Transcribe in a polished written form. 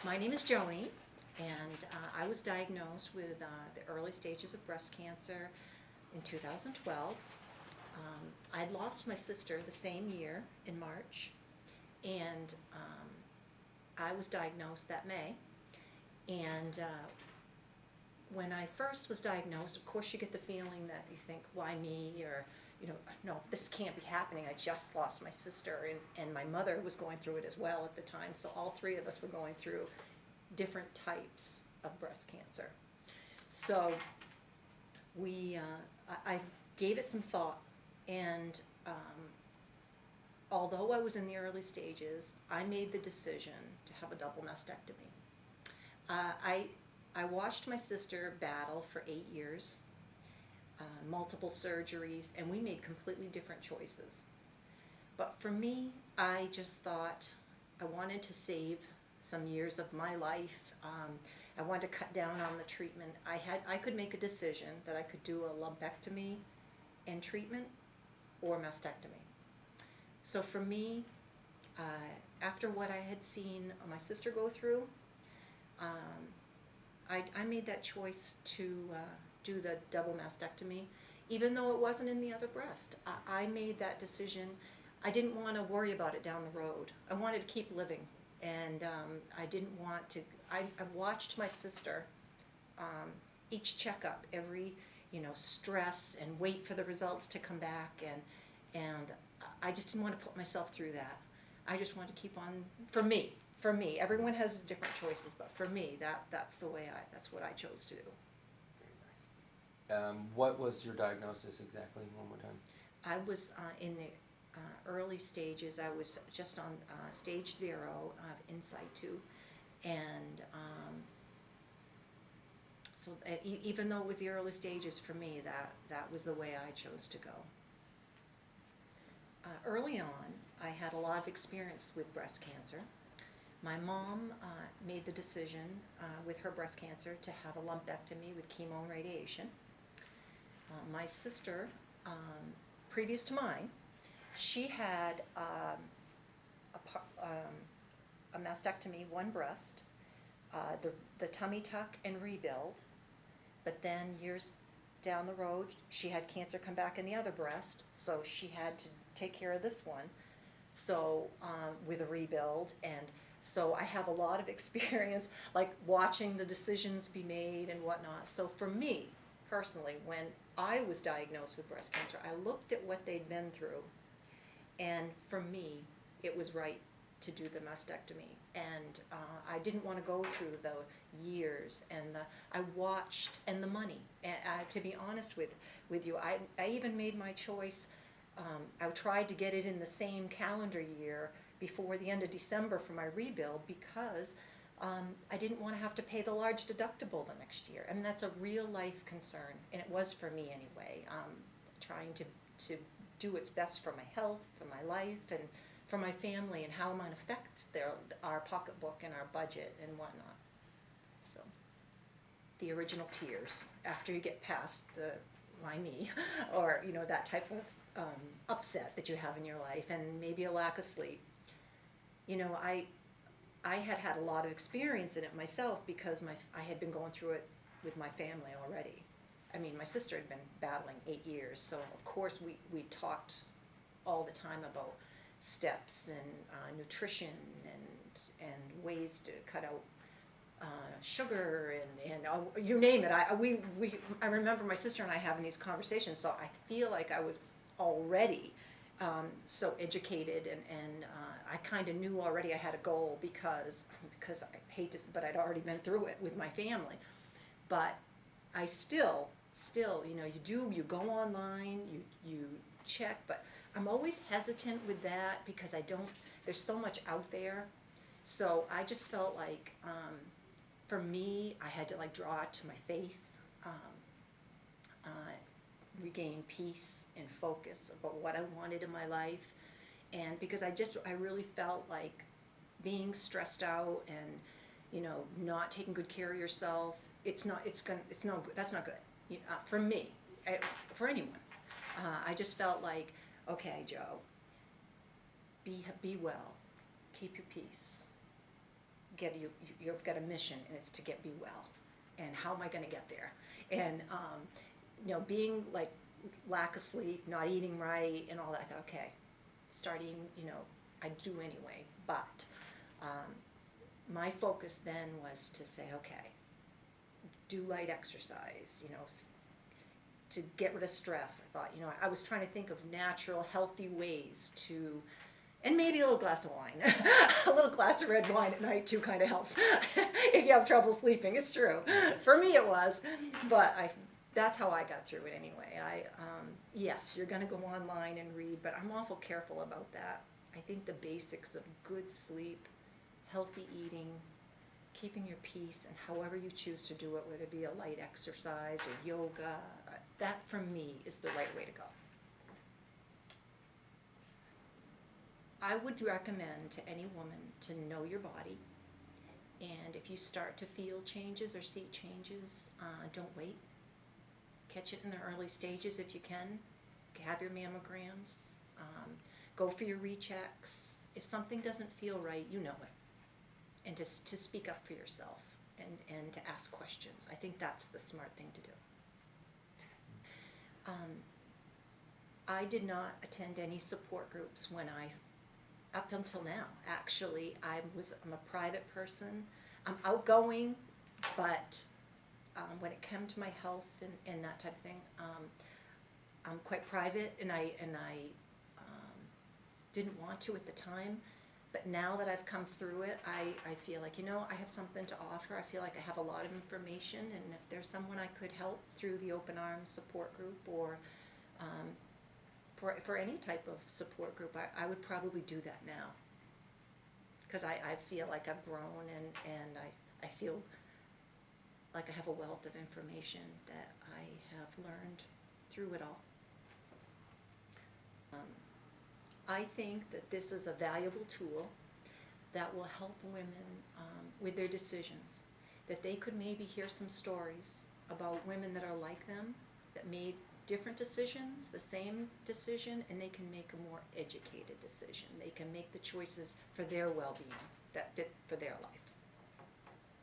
My name is Joni, and I was diagnosed with the early stages of breast cancer in 2012. I'd lost my sister the same year in March, and I was diagnosed that May. And when I first was diagnosed, of course you get the feeling that you think, why me? Or, no, this can't be happening. I just lost my sister, and my mother was going through it as well at the time. So all three of us were going through different types of breast cancer. So I gave it some thought, and although I was in the early stages, I made the decision to have a double mastectomy. I watched my sister battle for 8 years, multiple surgeries, and we made completely different choices. But for me, I just thought I wanted to save some years of my life. I wanted to cut down on the treatment. I could make a decision that I could do a lumpectomy and treatment or mastectomy. So for me, after what I had seen my sister go through, I made that choice to do the double mastectomy, even though it wasn't in the other breast. I made that decision. I didn't want to worry about it down the road. I wanted to keep living, and I didn't want to. I watched my sister each checkup, every stress, and wait for the results to come back, and I just didn't want to put myself through that. I just wanted to keep on. For me, everyone has different choices, but for me, that's what I chose to do. Very nice. What was your diagnosis exactly? One more time. I was in the early stages. I was just on stage 0 of in situ, and so even though it was the early stages for me, that was the way I chose to go. Early on, I had a lot of experience with breast cancer. My mom made the decision with her breast cancer to have a lumpectomy with chemo and radiation. My sister, previous to mine, she had a mastectomy, one breast, the tummy tuck and rebuild, but then years down the road, she had cancer come back in the other breast, so she had to take care of this one, so with a rebuild. And so I have a lot of experience, like watching the decisions be made and whatnot. So for me, personally, when I was diagnosed with breast cancer, I looked at what they'd been through, and for me, it was right to do the mastectomy. And I didn't want to go through the years and I watched, and the money. And to be honest with you, I even made my choice. I tried to get it in the same calendar year before the end of December for my rebuild, because I didn't want to have to pay the large deductible the next year. I mean, that's a real life concern, and it was for me anyway, trying to do what's best for my health, for my life, and for my family, and how it might affect our pocketbook and our budget and whatnot. So the original tears after you get past the why me, or that type of upset that you have in your life, and maybe a lack of sleep. I had a lot of experience in it myself, because I had been going through it with my family already. I mean, my sister had been battling 8 years, so of course we talked all the time about steps and nutrition and ways to cut out sugar and you name it. I remember my sister and I having these conversations, so I feel like I was already so educated, and I kind of knew already I had a goal, because I hate to, but I'd already been through it with my family. But I still, you go online, you check, but I'm always hesitant with that, because there's so much out there. So I just felt like, for me, I had to draw to my faith, regain peace and focus about what I wanted in my life. And because I really felt like being stressed out and not taking good care of yourself, that's not good for me, for anyone. I just felt like, okay, Joe, be well, keep your peace, get you've got a mission, and it's to be well. And how am I going to get there? And being like lack of sleep, not eating right, and all that. I thought, okay, start eating. I do anyway. But my focus then was to say, okay, do light exercise. To get rid of stress. I thought, I was trying to think of natural, healthy ways to, and maybe a little glass of wine. A little glass of red wine at night too kind of helps if you have trouble sleeping. It's true. For me it was, but that's how I got through it anyway. Yes, you're going to go online and read, but I'm awful careful about that. I think the basics of good sleep, healthy eating, keeping your peace, and however you choose to do it, whether it be a light exercise or yoga, that for me is the right way to go. I would recommend to any woman to know your body, and if you start to feel changes or see changes, don't wait. Catch it in the early stages if you can. Have your mammograms. Go for your rechecks. If something doesn't feel right, you know it. And to speak up for yourself and to ask questions. I think that's the smart thing to do. I did not attend any support groups up until now. Actually, I'm a private person. I'm outgoing, but when it came to my health and that type of thing, I'm quite private, and I didn't want to at the time. But now that I've come through it, I feel like, I have something to offer. I feel like I have a lot of information, and if there's someone I could help through the Open Arms support group or for any type of support group, I would probably do that now. Because I feel like I've grown, and I feel like I have a wealth of information that I have learned through it all. I think that this is a valuable tool that will help women with their decisions, that they could maybe hear some stories about women that are like them, that made different decisions, the same decision, and they can make a more educated decision. They can make the choices for their well-being, that fit for their life.